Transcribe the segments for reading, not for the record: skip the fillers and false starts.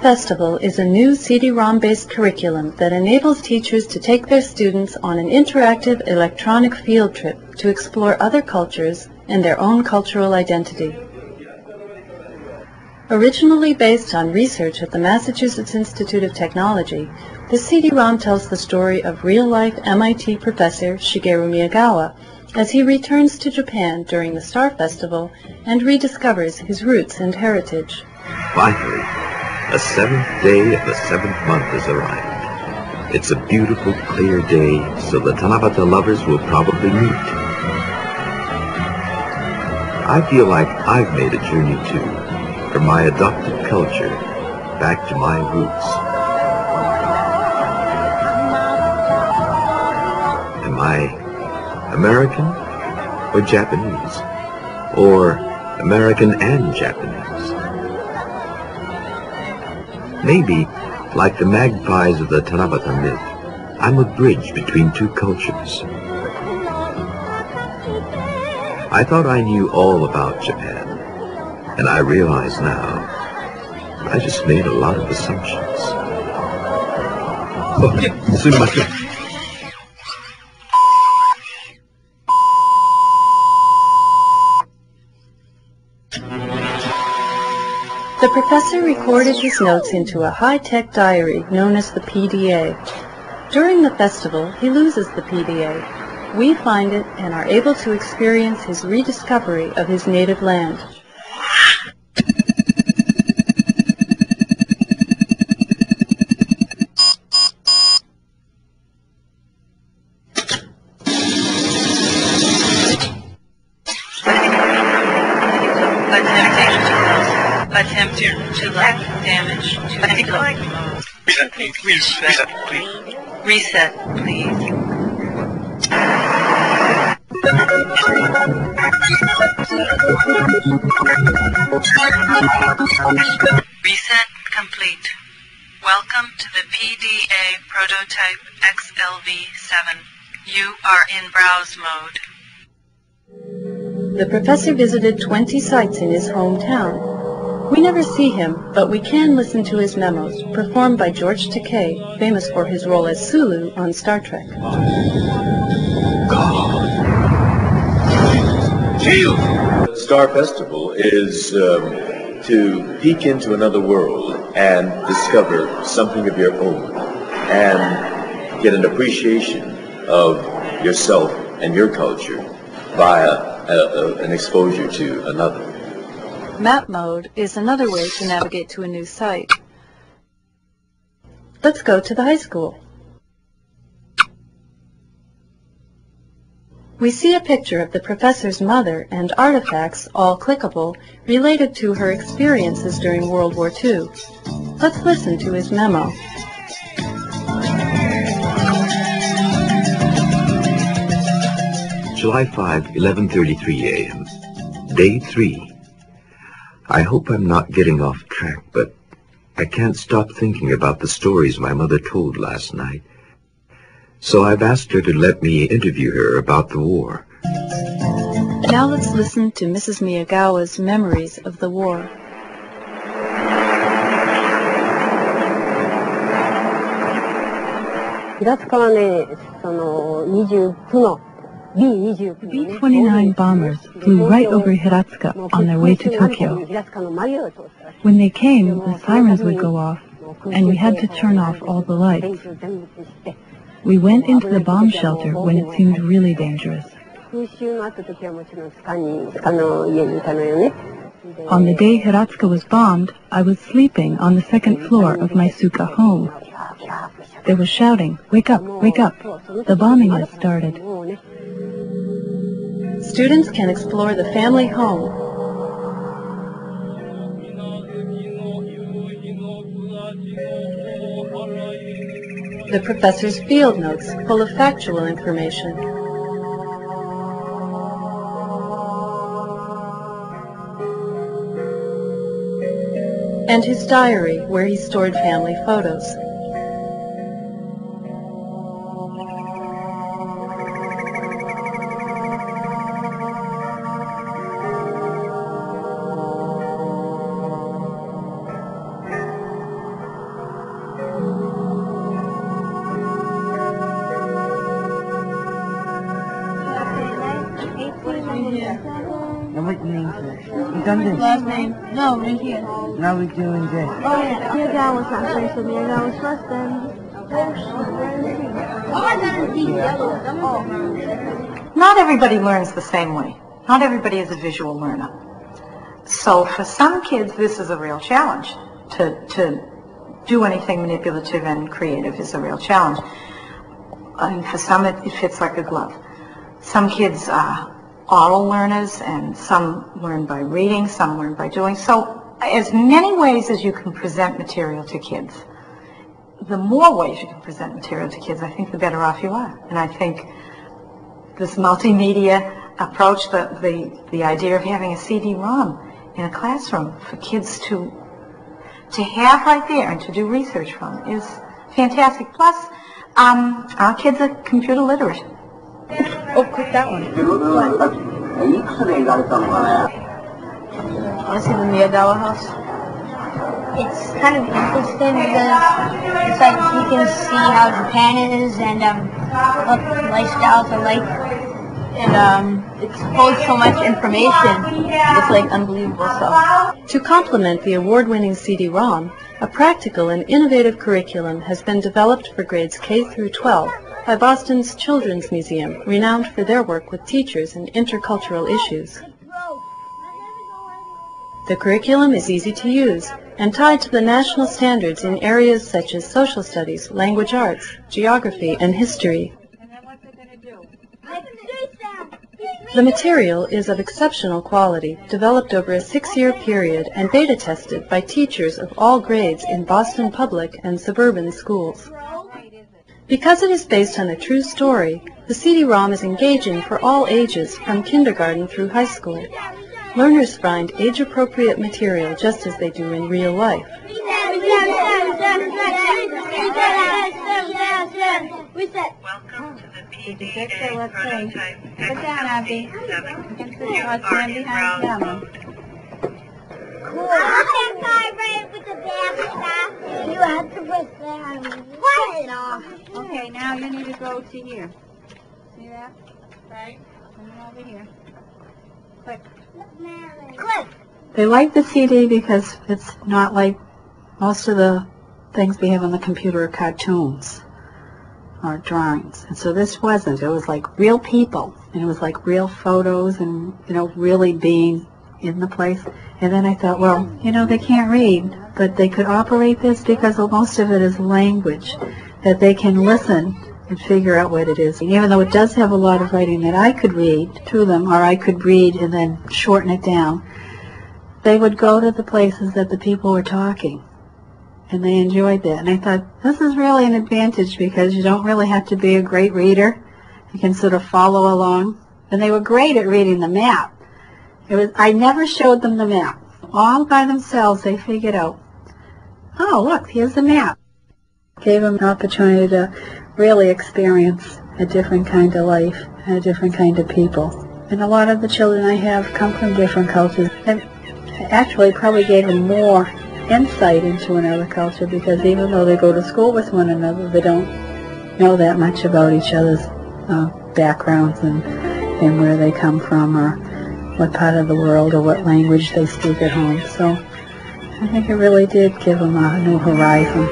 Festival is a new CD-ROM-based curriculum that enables teachers to take their students on an interactive electronic field trip to explore other cultures and their own cultural identity. Originally based on research at the Massachusetts Institute of Technology, the CD-ROM tells the story of real-life MIT professor Shigeru Miyagawa as he returns to Japan during the Star Festival and rediscovers his roots and heritage. Finally, the 7th day of the 7th month has arrived. It's a beautiful, clear day, so the Tanabata lovers will probably meet. I feel like I've made a journey too, from my adopted culture back to my roots. Am I American or Japanese? Or American and Japanese? Maybe, like the magpies of the Tanabata myth, I'm a bridge between two cultures. I thought I knew all about Japan, and I realize now I just made a lot of assumptions. The professor recorded his notes into a high-tech diary known as the PDA. During the festival, he loses the PDA. We find it and are able to experience his rediscovery of his native land. Attempt to lack damage to the Reset, please. Reset, please. Reset complete. Welcome to the PDA prototype XLV7. You are in browse mode. The professor visited 20 sites in his hometown. We never see him, but we can listen to his memos, performed by George Takei, famous for his role as Sulu on Star Trek. Star Festival is to peek into another world and discover something of your own and get an appreciation of yourself and your culture via an exposure to another. Map mode is another way to navigate to a new site. Let's go to the high school. We see a picture of the professor's mother and artifacts, all clickable, related to her experiences during World War II. Let's listen to his memo. July 5, 11:33 a.m. Day 3. I hope I'm not getting off track, but I can't stop thinking about the stories my mother told last night. So I've asked her to let me interview her about the war. Now let's listen to Mrs. Miyagawa's memories of the war. B-29 bombers flew right over Hiratsuka on their way to Tokyo. When they came, the sirens would go off, and we had to turn off all the lights. We went into the bomb shelter when it seemed really dangerous. On the day Hiratsuka was bombed, I was sleeping on the second floor of my Suka home. They were shouting, "Wake up, wake up! The bombing has started." Students can explore the family home. The professor's field notes, full of factual information. And his diary, where he stored family photos. done this. Last name? No, right here. Now we're doing this. Oh, yeah. Miyagawa's not first, so Miyagawa's first then. Not everybody learns the same way. Not everybody is a visual learner. So for some kids, this is a real challenge. To do anything manipulative and creative is a real challenge. And for some, it fits like a glove. Some kids are oral learners, and some learn by reading, some learn by doing. So as many ways as you can present material to kids, the more ways you can present material to kids, I think the better off you are. And I think this multimedia approach, the idea of having a CD-ROM in a classroom for kids to have right there and to do research from is fantastic. Plus, our kids are computer literate. Oh, click that one. Want to see the Miyagawa house? It's kind of interesting because it's like you can see how Japan is and what lifestyles are like. And it holds so much information. It's like unbelievable stuff. To complement the award-winning CD-ROM, a practical and innovative curriculum has been developed for grades K through 12 by Boston's Children's Museum, renowned for their work with teachers and intercultural issues. The curriculum is easy to use and tied to the national standards in areas such as social studies, language arts, geography, and history. The material is of exceptional quality, developed over a 6-year period and beta tested by teachers of all grades in Boston public and suburban schools. Because it is based on a true story, the CD-ROM is engaging for all ages from kindergarten through high school. Learners find age-appropriate material just as they do in real life. Welcome to the PDA prototype XMP7. You are browsed. You have to put that. What? Okay, now you need to go to here. See that? Right. Come over here. Click. Click. They like the CD because it's not like most of the things we have on the computer are cartoons or drawings. And so this wasn't. It was like real people. And it was like real photos and, you know, really being in the place. And then I thought, well, you know, they can't read, but they could operate this because most of it is language that they can listen and figure out what it is. And even though it does have a lot of writing that I could read to them, or I could read and then shorten it down, they would go to the places that the people were talking. And they enjoyed that. And I thought, this is really an advantage because you don't really have to be a great reader. You can sort of follow along. And they were great at reading the map. I never showed them the map. All by themselves, they figured out, oh, look, here's the map. Gave them an opportunity to really experience a different kind of life and a different kind of people. And a lot of the children I have come from different cultures. And actually probably gave them more insight into another culture because even though they go to school with one another, they don't know that much about each other's backgrounds and where they come from or what part of the world or what language they speak at home. So I think it really did give them a new horizon.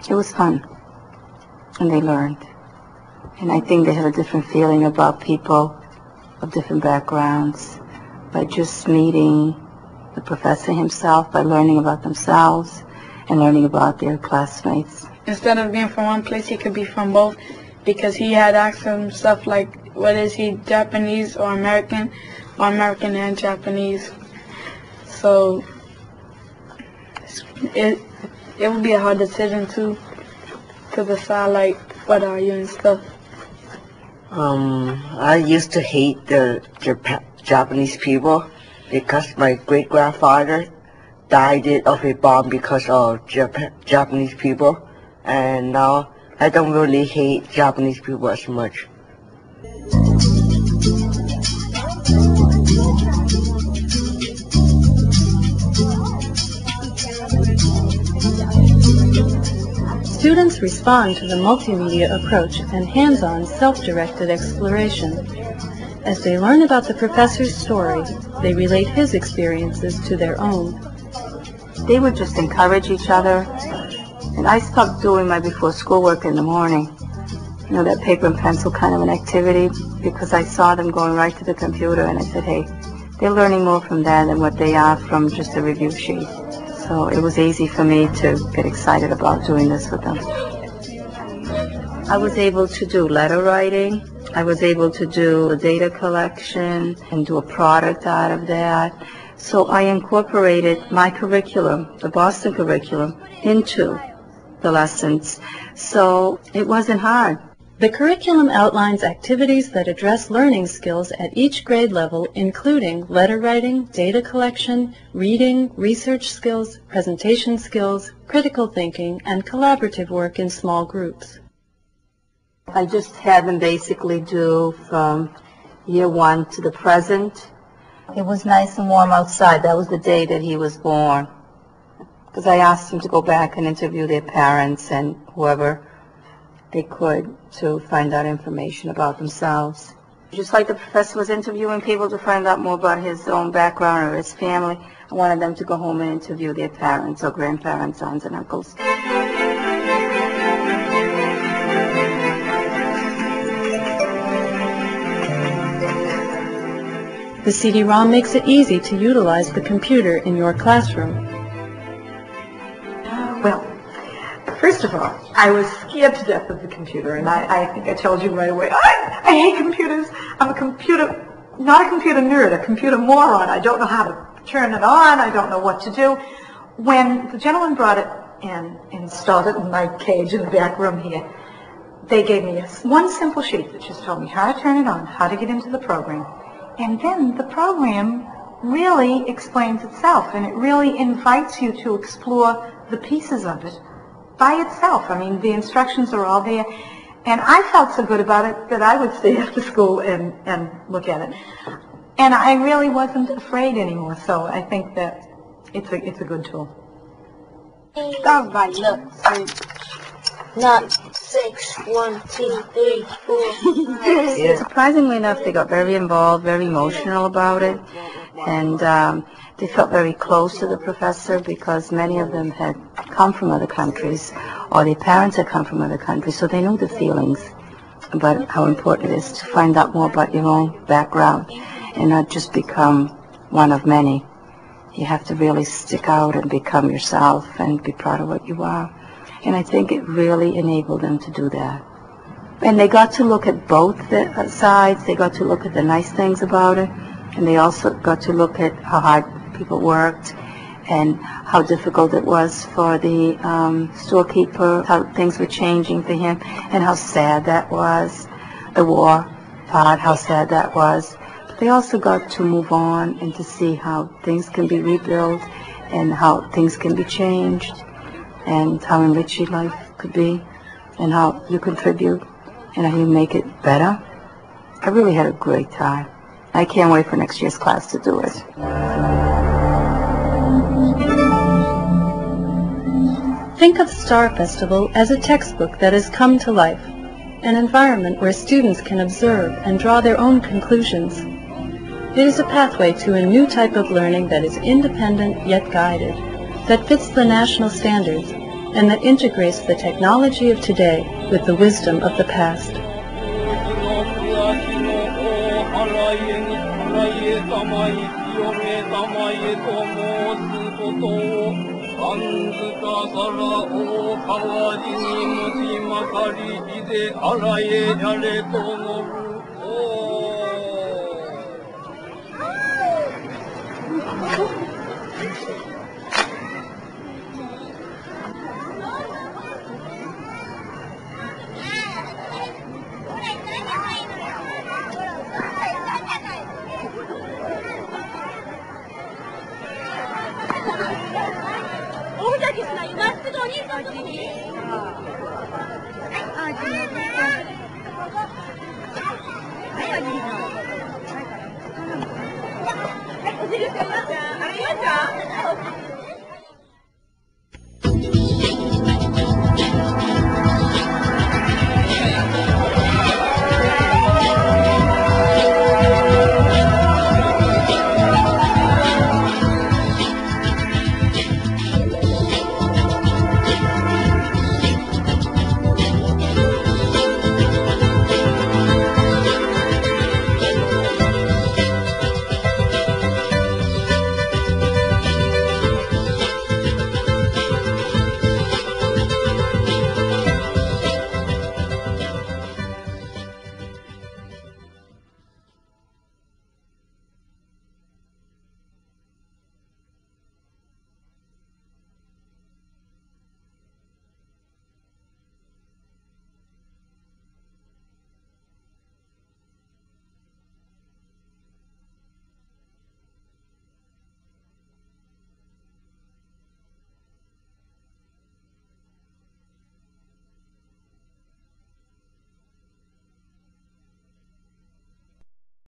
It was fun, and they learned. And I think they had a different feeling about people of different backgrounds by just meeting the professor himself, by learning about themselves and learning about their classmates. Instead of being from one place, he could be from both because he had asked him stuff like, what is he, Japanese or American and Japanese. So it would be a hard decision to decide like what are you and stuff. I used to hate the Japanese people because my great-grandfather died of a bomb because of Japanese people, and now I don't really hate Japanese people as much. students respond to the multimedia approach and hands-on, self-directed exploration. As they learn about the professor's story, they relate his experiences to their own. They would just encourage each other, and I stopped doing my before schoolwork in the morning. You know, that paper and pencil kind of an activity, because I saw them going right to the computer, and I said, hey, they're learning more from that than what they are from just a review sheet. So it was easy for me to get excited about doing this with them. I was able to do letter writing. I was able to do data collection and do a product out of that. So I incorporated my curriculum, the Boston curriculum, into the lessons. So it wasn't hard. The curriculum outlines activities that address learning skills at each grade level, including letter writing, data collection, reading, research skills, presentation skills, critical thinking, and collaborative work in small groups. I just had them basically do from year 1 to the present. It was nice and warm outside. That was the day that he was born. Because I asked him to go back and interview their parents and whoever they could to find out information about themselves. Just like the professor was interviewing people to find out more about his own background or his family, I wanted them to go home and interview their parents or grandparents, aunts and uncles. The CD-ROM makes it easy to utilize the computer in your classroom. Well, first of all, I was scared to death of the computer, and I think I told you right away, I hate computers. I'm not a computer nerd, a computer moron. I don't know how to turn it on. I don't know what to do. When the gentleman brought it and installed it in my cage in the back room here, they gave me one simple sheet that just told me how to turn it on, how to get into the program. And then the program really explains itself, and it really invites you to explore the pieces of it by itself. I mean, the instructions are all there. And I felt so good about it that I would stay after school and look at it. And I really wasn't afraid anymore, so I think that it's a good tool. Start by looks. Not 6, 1, 2, 3, 4. Surprisingly enough, they got very involved, very emotional about it, and they felt very close to the professor because many of them had come from other countries, or their parents had come from other countries, so they knew the feelings about how important it is to find out more about your own background and not just become one of many. You have to really stick out and become yourself and be proud of what you are. And I think it really enabled them to do that. And they got to look at both the sides. They got to look at the nice things about it, and they also got to look at how hard people worked and how difficult it was for the storekeeper, how things were changing for him, and how sad that was. The war part, how sad that was. But they also got to move on and to see how things can be rebuilt and how things can be changed, and how enriching life could be, and how you contribute, and how you make it better. I really had a great time. I can't wait for next year's class to do it. Think of Star Festival as a textbook that has come to life, an environment where students can observe and draw their own conclusions. It is a pathway to a new type of learning that is independent yet guided, that fits the national standards, and that integrates the technology of today with the wisdom of the past.